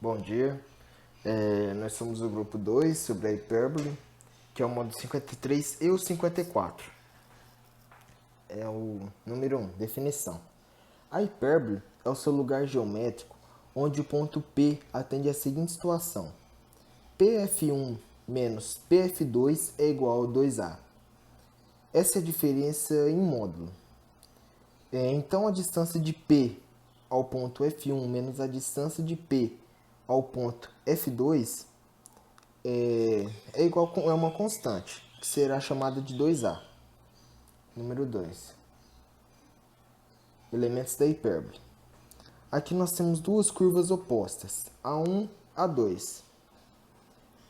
Bom dia, nós somos o grupo 2 sobre a hipérbole, que é o modo 53 e o 54. É o número 1, definição. A hipérbole é o seu lugar geométrico onde o ponto P atende à seguinte situação: PF1 menos PF2 é igual a 2A. Essa é a diferença em módulo. Então a distância de P ao ponto F1 menos a distância de P ao ponto F2 é uma constante, que será chamada de 2A. Número 2. Elementos da hipérbole. Aqui nós temos duas curvas opostas, A1 e A2.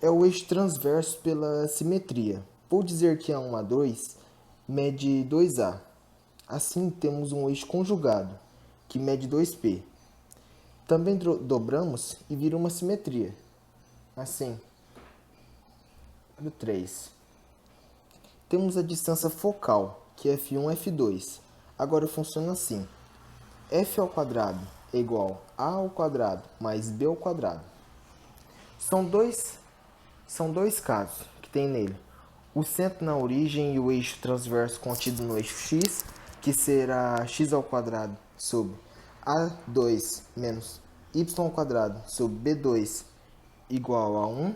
É o eixo transverso pela simetria. Vou dizer que A1 e A2 mede 2A. Assim temos um eixo conjugado, que mede 2P. Também dobramos e vira uma simetria. Assim. Número 3. Temos a distância focal, que é F1 e F2. Agora funciona assim: f ao quadrado é igual a ao quadrado mais b ao quadrado. São dois casos que tem nele: o centro na origem e o eixo transverso contido no eixo x, que será x ao quadrado sobre a2 menos y ao quadrado sobre b2 igual a 1.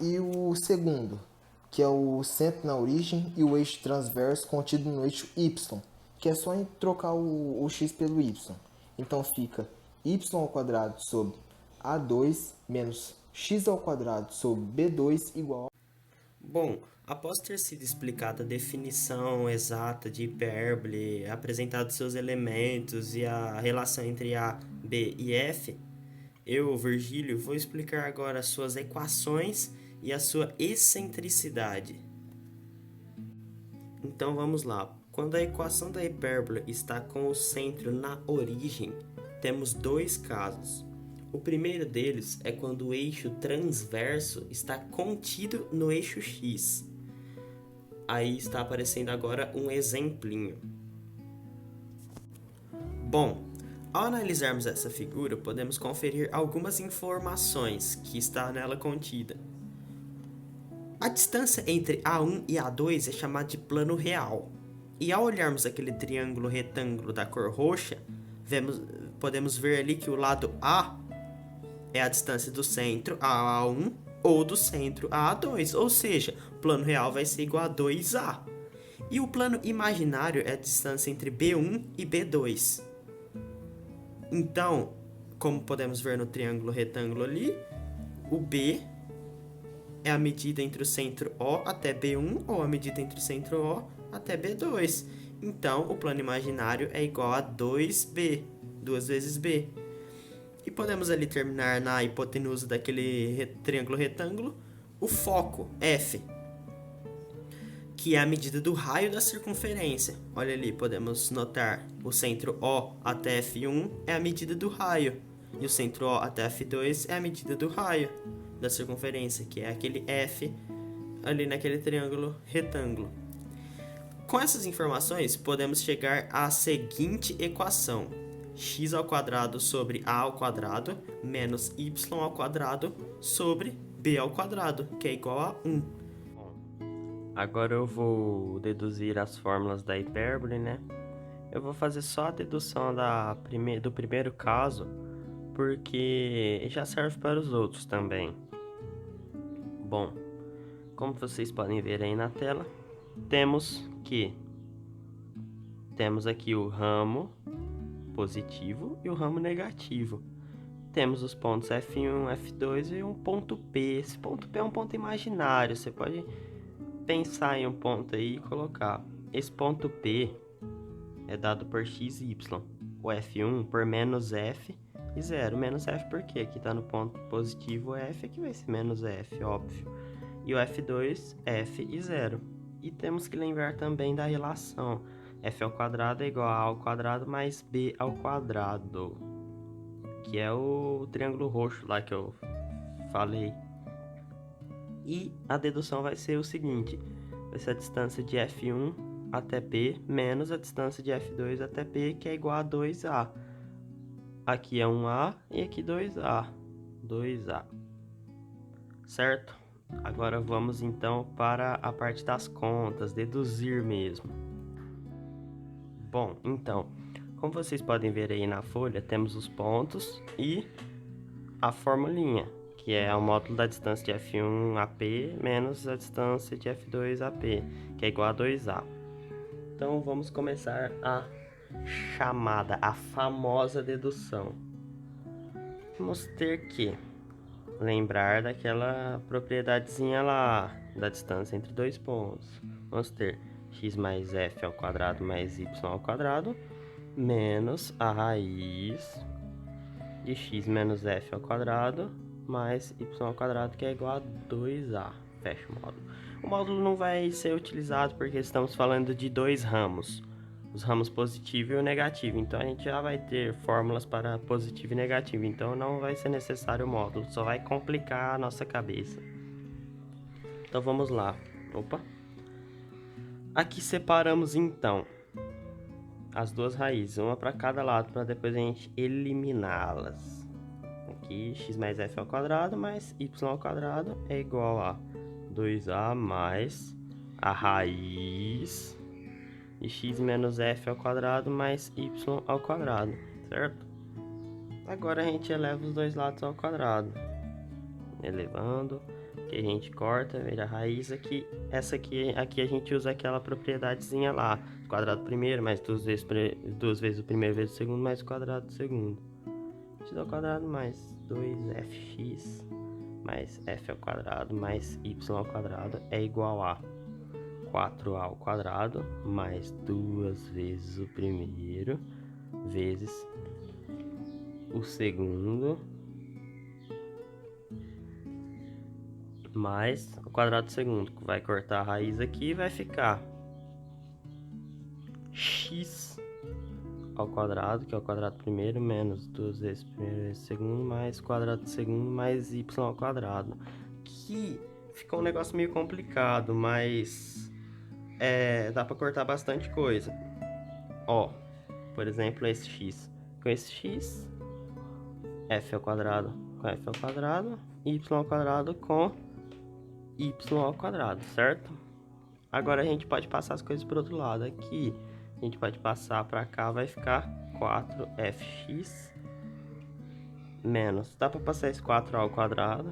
E o segundo, que é o centro na origem e o eixo transverso contido no eixo y, que é só trocar o x pelo y. Então fica y ao quadrado sobre a2 menos x ao quadrado sobre b2 igual. Bom, após ter sido explicada a definição exata de hipérbole, apresentado seus elementos e a relação entre A, B e F, eu, Virgílio, vou explicar agora as suas equações e a sua excentricidade. Então vamos lá. Quando a equação da hipérbole está com o centro na origem, temos dois casos. O primeiro deles é quando o eixo transverso está contido no eixo x. Aí está aparecendo agora um exemplinho. Bom, ao analisarmos essa figura, podemos conferir algumas informações que está nela contida. A distância entre A1 e A2 é chamada de plano real. E ao olharmos aquele triângulo retângulo da cor roxa, podemos ver ali que o lado A é a distância do centro a A1 ou do centro a A2, ou seja, o plano real vai ser igual a 2A. E o plano imaginário é a distância entre B1 e B2. Então, como podemos ver no triângulo retângulo ali, o B é a medida entre o centro O até B1 ou a medida entre o centro O até B2. Então, o plano imaginário é igual a 2B, 2 vezes B. E podemos ali terminar na hipotenusa daquele triângulo retângulo o foco, F, que é a medida do raio da circunferência. Olha ali, podemos notar o centro O até F1 é a medida do raio, e o centro O até F2 é a medida do raio da circunferência, que é aquele F ali naquele triângulo retângulo. Com essas informações, podemos chegar à seguinte equação: x ao quadrado sobre a ao quadrado menos y ao quadrado sobre b ao quadrado, que é igual a 1. Bom, agora eu vou deduzir as fórmulas da hipérbole, né? Eu vou fazer só a dedução do primeiro caso, porque já serve para os outros também. Bom, como vocês podem ver aí na tela, temos aqui o ramo positivo e o ramo negativo. Temos os pontos F1, F2 e um ponto P. Esse ponto P é um ponto imaginário, você pode pensar em um ponto aí e colocar. Esse ponto P é dado por x e y. O F1 por menos F e 0. Menos F por quê? Aqui está no ponto positivo F, aqui vai ser menos F, óbvio. E o F2, F e 0. E temos que lembrar também da relação f ao quadrado é igual a ao quadrado mais b ao quadrado, que é o triângulo roxo lá que eu falei. E a dedução vai ser o seguinte: vai ser a distância de F1 até P menos a distância de F2 até P, que é igual a 2A. Aqui é 1A e aqui 2A. 2A. Certo? Agora vamos então para a parte das contas, deduzir mesmo. Bom, então, como vocês podem ver aí na folha, temos os pontos e a formulinha, que é o módulo da distância de F1AP menos a distância de F2AP, que é igual a 2A. Então vamos começar a chamada, a famosa dedução. Vamos ter que lembrar daquela propriedadezinha lá, da distância entre dois pontos. Vamos ter x mais f ao quadrado mais y ao quadrado menos a raiz de x menos f ao quadrado mais y ao quadrado, que é igual a 2a. Fecha o módulo. O módulo não vai ser utilizado porque estamos falando de dois ramos, os ramos positivo e o negativo. Então a gente já vai ter fórmulas para positivo e negativo. Então não vai ser necessário o módulo, só vai complicar a nossa cabeça. Então vamos lá. Opa! Aqui separamos então as duas raízes, uma para cada lado, para depois a gente eliminá-las. Aqui x mais f ao quadrado mais y ao quadrado é igual a 2a mais a raiz de x menos f ao quadrado mais y ao quadrado, certo? Agora a gente eleva os dois lados ao quadrado, elevando, que a gente corta, vira a raiz aqui. Essa aqui a gente usa aquela propriedadezinha lá, quadrado primeiro mais duas vezes o primeiro vezes o segundo mais o quadrado do segundo, x ao quadrado mais 2fx mais f ao quadrado mais y ao quadrado é igual a 4a ao quadrado mais 2 vezes o primeiro vezes o segundo mais o quadrado do segundo. Vai cortar a raiz aqui e vai ficar x ao quadrado, que é o quadrado primeiro, menos 2 vezes o primeiro vezes o segundo, mais o quadrado do segundo, mais y ao quadrado. Que ficou um negócio meio complicado, mas dá pra cortar bastante coisa. Ó, por exemplo, esse x. Com esse x, f ao quadrado com f ao quadrado, y ao quadrado com y ao quadrado, certo? Agora a gente pode passar as coisas para o outro lado. Aqui a gente pode passar para cá, vai ficar 4fx menos, dá para passar esse 4a ao quadrado.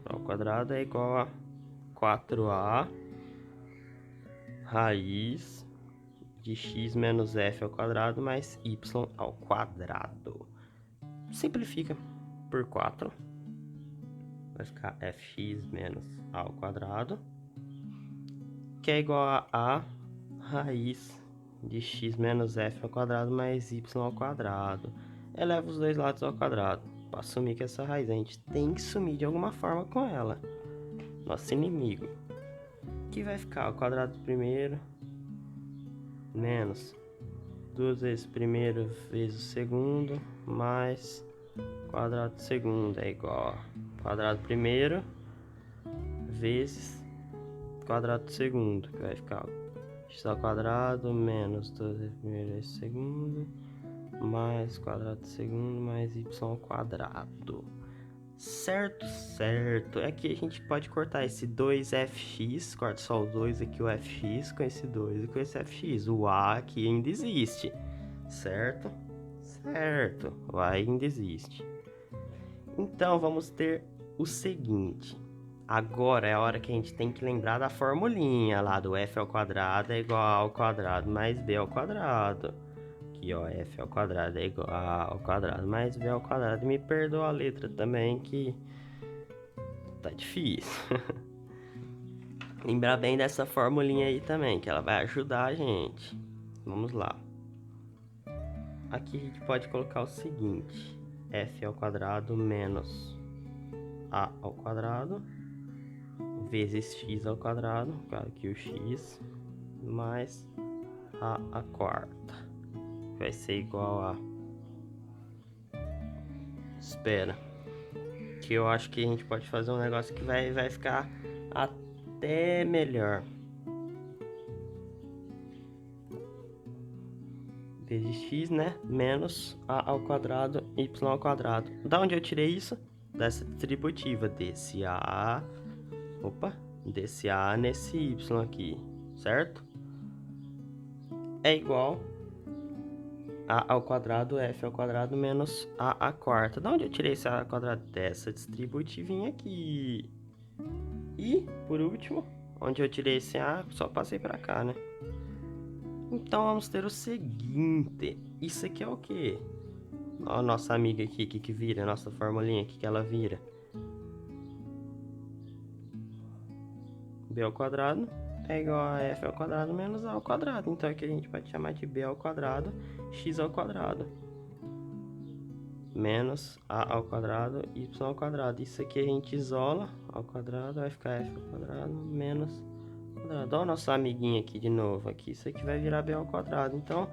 4a ao quadrado é igual a 4a raiz de x menos f ao quadrado mais y ao quadrado. Simplifica por 4. Vai ficar fx menos a ao quadrado, que é igual a raiz de x menos f ao quadrado mais y ao quadrado. Eleva os dois lados ao quadrado. Para sumir com essa raiz, a gente tem que sumir de alguma forma com ela. Nosso inimigo. Que vai ficar o quadrado do primeiro menos 2 vezes o primeiro vezes o segundo mais quadrado do segundo é igual a quadrado do primeiro vezes quadrado do segundo, que vai ficar x ao quadrado menos 2 vezes o primeiro vezes o segundo mais quadrado do segundo mais y ao quadrado. Certo, certo. Aqui a gente pode cortar esse 2fx, corta só o 2 aqui, o fx com esse 2 e com esse fx. O a aqui ainda existe, certo? Certo, o a ainda existe. Então vamos ter o seguinte. Agora é a hora que a gente tem que lembrar da formulinha lá do f ao quadrado é igual a ao quadrado mais b ao quadrado. Aqui, ó, f ao quadrado é igual a ao quadrado mais b ao quadrado. Me perdoa a letra também que tá difícil. Lembrar bem dessa formulinha aí também, que ela vai ajudar a gente. Vamos lá. Aqui a gente pode colocar o seguinte: f ao quadrado menos a ao quadrado vezes x ao quadrado, claro que o x, mais a quarta, vai ser igual a... Espera, que eu acho que a gente pode fazer um negócio que vai ficar até melhor. vezes x, né? Menos a ao quadrado, y ao quadrado. Da onde eu tirei isso? Dessa distributiva, desse a nesse y aqui, certo? É igual a ao quadrado, f ao quadrado menos a quarta. Da onde eu tirei esse a ao quadrado? Dessa distributivinha aqui. E, por último, onde eu tirei esse a, só passei pra cá, né? Então, vamos ter o seguinte. Isso aqui é o quê? Ó, a nossa amiga aqui, que vira, a nossa formulinha, que ela vira. B ao quadrado é igual a f ao quadrado menos a ao quadrado. Então, aqui a gente pode chamar de b ao quadrado, x ao quadrado. Menos a ao quadrado, y ao quadrado. Isso aqui a gente isola ao quadrado, vai ficar f ao quadrado menos quadrado. Olha o nosso amiguinho aqui de novo. Aqui. Isso aqui vai virar b ao quadrado. Então,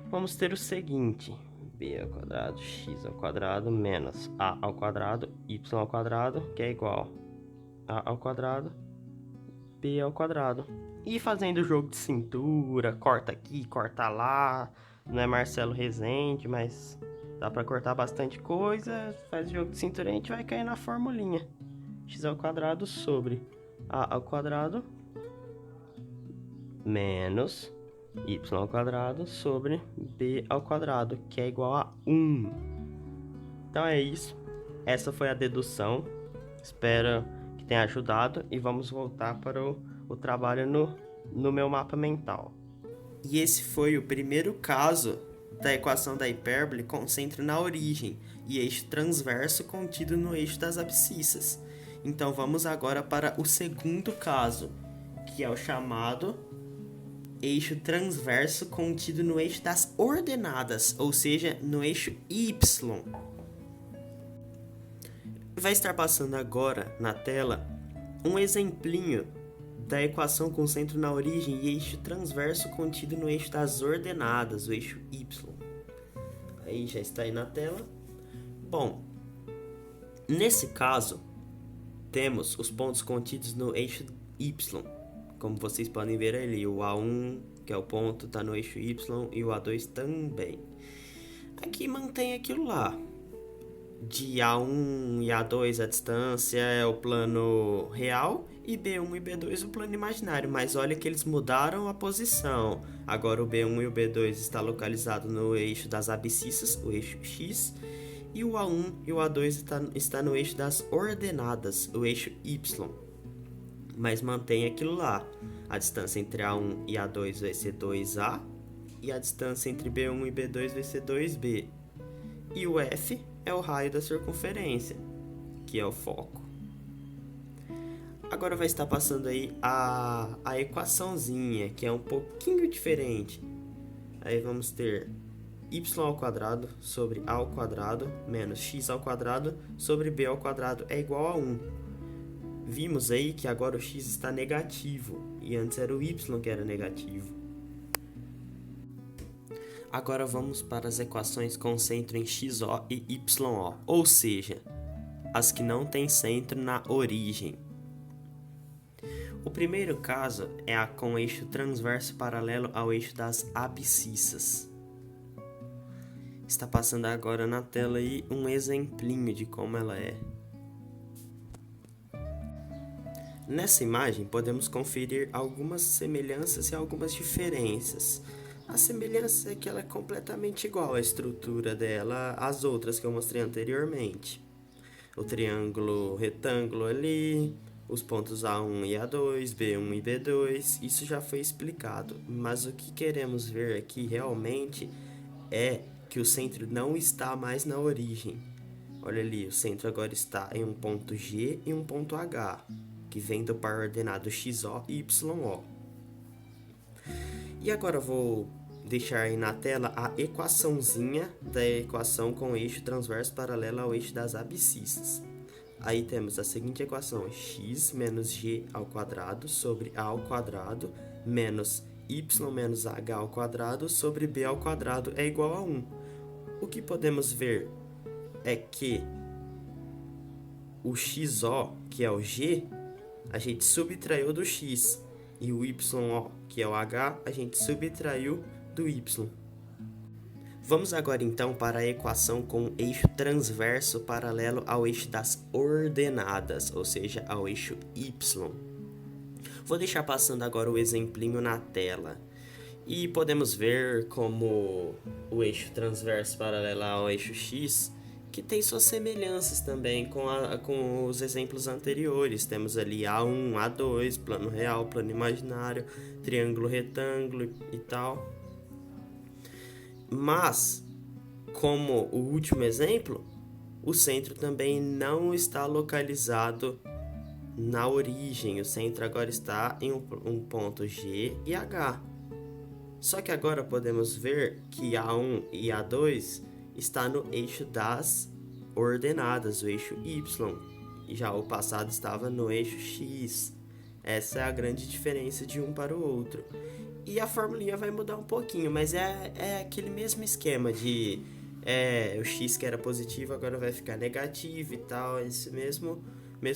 vamos ter o seguinte. B ao quadrado, x ao quadrado, menos a ao quadrado, y ao quadrado, que é igual a ao quadrado, b ao quadrado. E fazendo jogo de cintura, corta aqui, corta lá. Não é Marcelo Rezende, mas dá pra cortar bastante coisa. Faz jogo de cintura e a gente vai cair na formulinha. X ao quadrado sobre a ao quadrado menos y ao quadrado sobre b ao quadrado, que é igual a 1. Então é isso. Essa foi a dedução. Espero que tenha ajudado. E vamos voltar para o trabalho no meu mapa mental. E esse foi o primeiro caso da equação da hipérbole com centro na origem e eixo transverso contido no eixo das abscissas. Então vamos agora para o segundo caso, que é o chamado eixo transverso contido no eixo das ordenadas, ou seja, no eixo y. Vai estar passando agora na tela um exemplinho da equação com centro na origem e eixo transverso contido no eixo das ordenadas, o eixo y. Aí já está aí na tela. Bom, nesse caso, temos os pontos contidos no eixo y. Como vocês podem ver ali, o A1, que é o ponto, está no eixo Y, e o A2 também. Aqui mantém aquilo lá. De A1 e A2 a distância é o plano real, e B1 e B2 o plano imaginário. Mas olha que eles mudaram a posição. Agora o B1 e o B2 está localizado no eixo das abscissas, o eixo X, e o A1 e o A2 está no eixo das ordenadas, o eixo Y. Mas mantém aquilo lá. A distância entre A1 e A2 vai ser 2A. E a distância entre B1 e B2 vai ser 2B. E o F é o raio da circunferência, que é o foco. Agora vai estar passando aí a equaçãozinha, que é um pouquinho diferente. Aí vamos ter y ao quadrado sobre a ao quadrado menos x ao quadrado sobre b ao quadrado é igual a 1. Vimos aí que agora o x está negativo, e antes era o y que era negativo. Agora vamos para as equações com centro em XO e YO, ou seja, as que não têm centro na origem. O primeiro caso é a com eixo transverso paralelo ao eixo das abscissas. Está passando agora na tela aí um exemplinho de como ela é. Nessa imagem, podemos conferir algumas semelhanças e algumas diferenças. A semelhança é que ela é completamente igual à estrutura dela às outras que eu mostrei anteriormente. O triângulo retângulo ali, os pontos A1 e A2, B1 e B2, isso já foi explicado. Mas o que queremos ver aqui realmente é que o centro não está mais na origem. Olha ali, o centro agora está em um ponto G e um ponto H, que vem do par ordenado XO e YO. E agora eu vou deixar aí na tela a equaçãozinha da equação com eixo transverso paralelo ao eixo das abscissas. Aí temos a seguinte equação: x menos g ao quadrado sobre a ao quadrado menos y menos h ao quadrado sobre b ao quadrado é igual a 1. O que podemos ver é que o XO, que é o g, a gente subtraiu do x, e o YO, que é o h, a gente subtraiu do y. Vamos agora então para a equação com eixo transverso paralelo ao eixo das ordenadas, ou seja, ao eixo y. Vou deixar passando agora o exemplinho na tela. E podemos ver como o eixo transverso paralelo ao eixo x, que tem suas semelhanças também com os exemplos anteriores. Temos ali A1, A2, plano real, plano imaginário, triângulo retângulo e tal. Mas, como o último exemplo, o centro também não está localizado na origem. O centro agora está em um ponto G e H. Só que agora podemos ver que A1 e A2 está no eixo das ordenadas, o eixo Y. E já o passado estava no eixo X. Essa é a grande diferença de um para o outro. E a formulinha vai mudar um pouquinho, mas é aquele mesmo esquema de o X que era positivo agora vai ficar negativo e tal, esse mesmo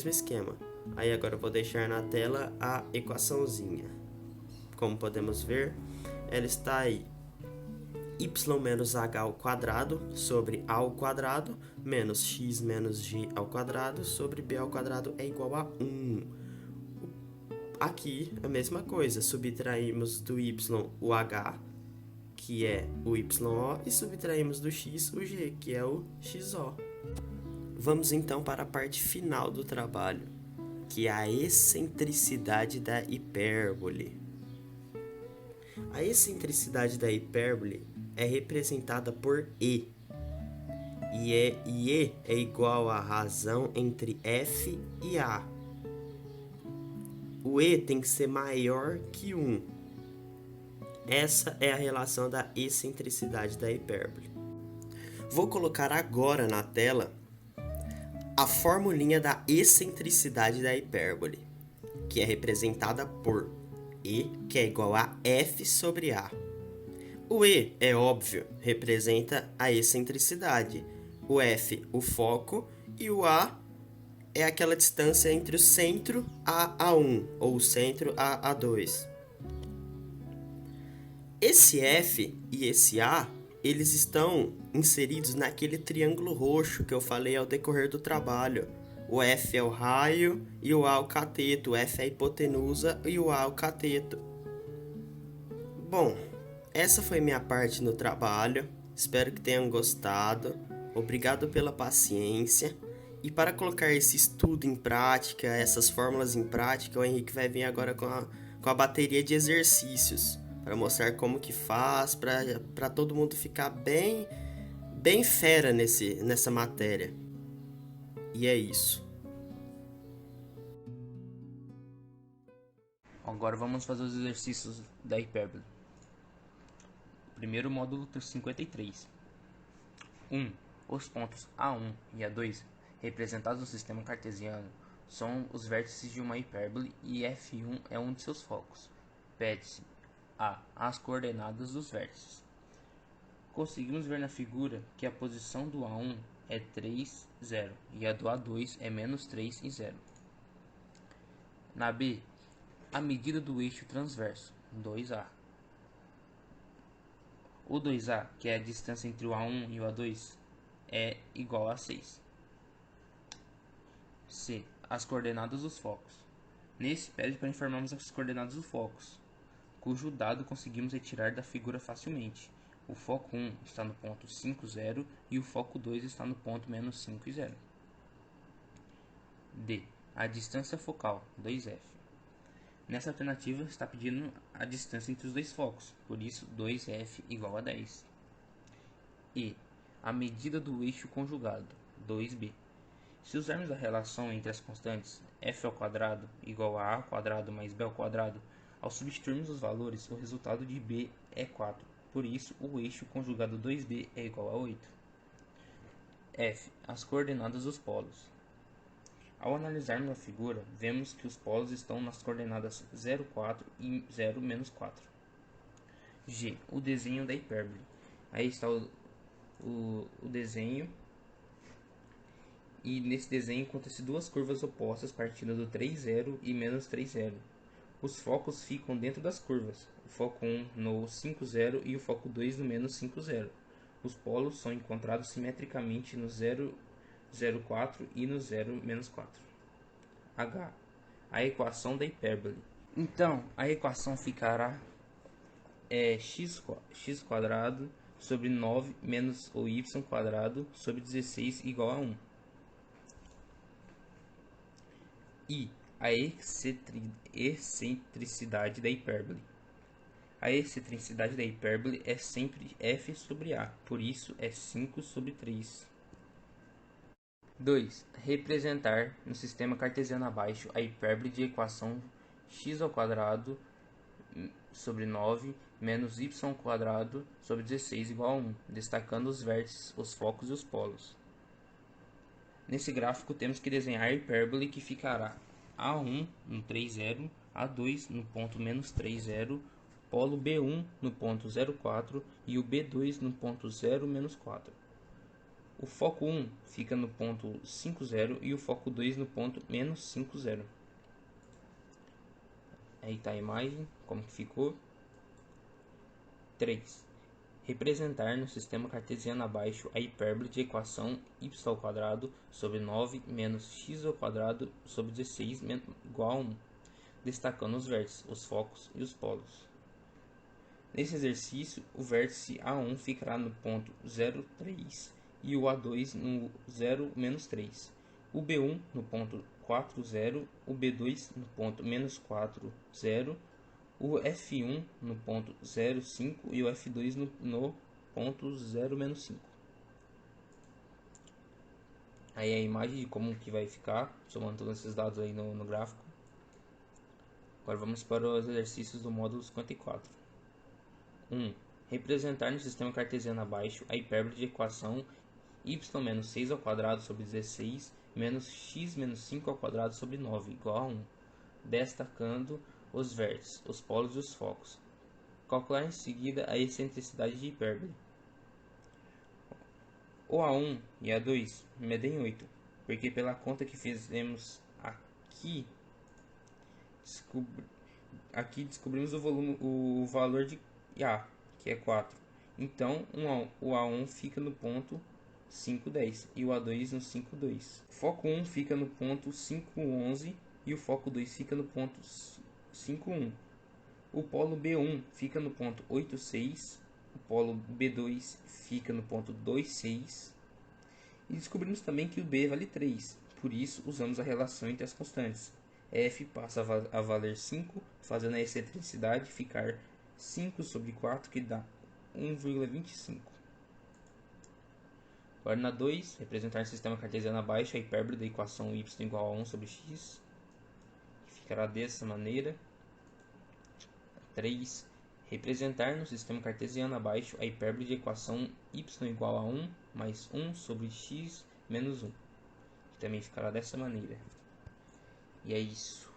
esquema. Aí agora eu vou deixar na tela a equaçãozinha. Como podemos ver, ela está aí, y menos h ao quadrado sobre a ao quadrado menos x menos g ao quadrado sobre b ao quadrado é igual a 1. Aqui a mesma coisa, subtraímos do y o h, que é o yo, e subtraímos do x o g, que é o xo. Vamos então para a parte final do trabalho, que é a excentricidade da hipérbole. A excentricidade da hipérbole é representada por E. E E é igual à razão entre F e A. O E tem que ser maior que 1. Essa é a relação da excentricidade da hipérbole. Vou colocar agora na tela a formulinha da excentricidade da hipérbole, que é representada por E, que é igual a F sobre A. O E, é óbvio, representa a excentricidade. O F, o foco, e o A é aquela distância entre o centro a A1 ou o centro a A2. Esse F e esse A, eles estão inseridos naquele triângulo roxo que eu falei ao decorrer do trabalho. O F é o raio e o A o cateto. O F é a hipotenusa e o A o cateto. Bom, essa foi minha parte no trabalho. Espero que tenham gostado. Obrigado pela paciência. E para colocar esse estudo em prática, essas fórmulas em prática, o Henrique vai vir agora com a bateria de exercícios para mostrar como que faz, para todo mundo ficar bem fera nessa matéria. E é isso. Agora vamos fazer os exercícios da hipérbole. Primeiro módulo 53. 1. Os pontos A1 e A2, representados no sistema cartesiano, são os vértices de uma hipérbole e F1 é um de seus focos. Pede-se A. As coordenadas dos vértices. Conseguimos ver na figura que a posição do A1 é 3, 0 e a do A2 é menos 3 e 0. Na B, a medida do eixo transverso, 2A. O 2A, que é a distância entre o A1 e o A2, é igual a 6. C. As coordenadas dos focos. Nesse, pede para informarmos as coordenadas dos focos, cujo dado conseguimos retirar da figura facilmente. O foco 1 está no ponto 5, 0 e o foco 2 está no ponto menos 5 e 0. D. A distância focal, 2F. Nessa alternativa está pedindo a distância entre os dois focos, por isso 2F igual a 10. E. A medida do eixo conjugado, 2B. Se usarmos a relação entre as constantes f ao quadrado igual a ao quadrado mais b ao quadrado, ao substituirmos os valores, o resultado de b é 4. Por isso, o eixo conjugado 2b é igual a 8. F. As coordenadas dos polos. Ao analisarmos a figura, vemos que os polos estão nas coordenadas 0, 4 e 0, menos 4. G. O desenho da hipérbole. Aí está o desenho. E nesse desenho encontram-se duas curvas opostas partindo do 3, 0 e menos 3, 0. Os focos ficam dentro das curvas, o foco 1 no 5, 0 e o foco 2 no menos 5, 0. Os polos são encontrados simetricamente no 0, 0,4 e no 0, -4. H. A equação da hipérbole. Então, a equação ficará x² sobre 9 menos o y² sobre 16 igual a 1. E a excentricidade da hipérbole. A excentricidade da hipérbole é sempre f sobre a, por isso é 5 sobre 3. 2. Representar no sistema cartesiano abaixo a hipérbole de equação x² sobre 9 menos y² sobre 16 igual a 1, destacando os vértices, os focos e os polos. Nesse gráfico temos que desenhar a hipérbole que ficará A1 no 3, 0, A2 no ponto -3, polo B1 no ponto 0,4 e o B2 no ponto 0, -4. O foco 1 fica no ponto 5, 0 e o foco 2 no ponto -5, 0. Aí está a imagem, como que ficou. 3. Representar no sistema cartesiano abaixo a hipérbole de equação y² sobre 9 menos x² sobre 16 igual a 1, destacando os vértices, os focos e os polos. Nesse exercício, o vértice A1 ficará no ponto 0,3 e o A2 no 0, -3. O B1 no ponto 4, 0, o B2 no ponto -4, 0, o F1 no ponto 0,5 e o F2 no ponto 0, -5. Aí a imagem de como que vai ficar, somando todos esses dados aí no gráfico. Agora vamos para os exercícios do módulo 54. 1. Representar no sistema cartesiano abaixo a hipérbole de equação y-6² sobre 16 menos x-5² sobre 9 igual a 1, destacando os vértices, os polos e os focos. Calcular em seguida a excentricidade de hipérbole. O A1 e A2 medem 8, porque pela conta que fizemos aqui, descobrimos o valor de A, que é 4. Então, o A1 fica no ponto 5,10 e o A2 no 5,2. O foco 1 fica no ponto 5,11 e o foco 2 fica no ponto 5,1. O polo B1 fica no ponto 8,6, o polo B2 fica no ponto 2,6. E descobrimos também que o B vale 3, por isso usamos a relação entre as constantes. F passa a valer 5, fazendo a excentricidade ficar 5 sobre 4, que dá 1,25. Agora na 2, representar no sistema cartesiano abaixo a hipérbole da equação y igual a 1 sobre x, que ficará dessa maneira. 3. Representar no sistema cartesiano abaixo a hipérbole de equação y igual a 1 mais 1 sobre x menos 1, que também ficará dessa maneira. E é isso.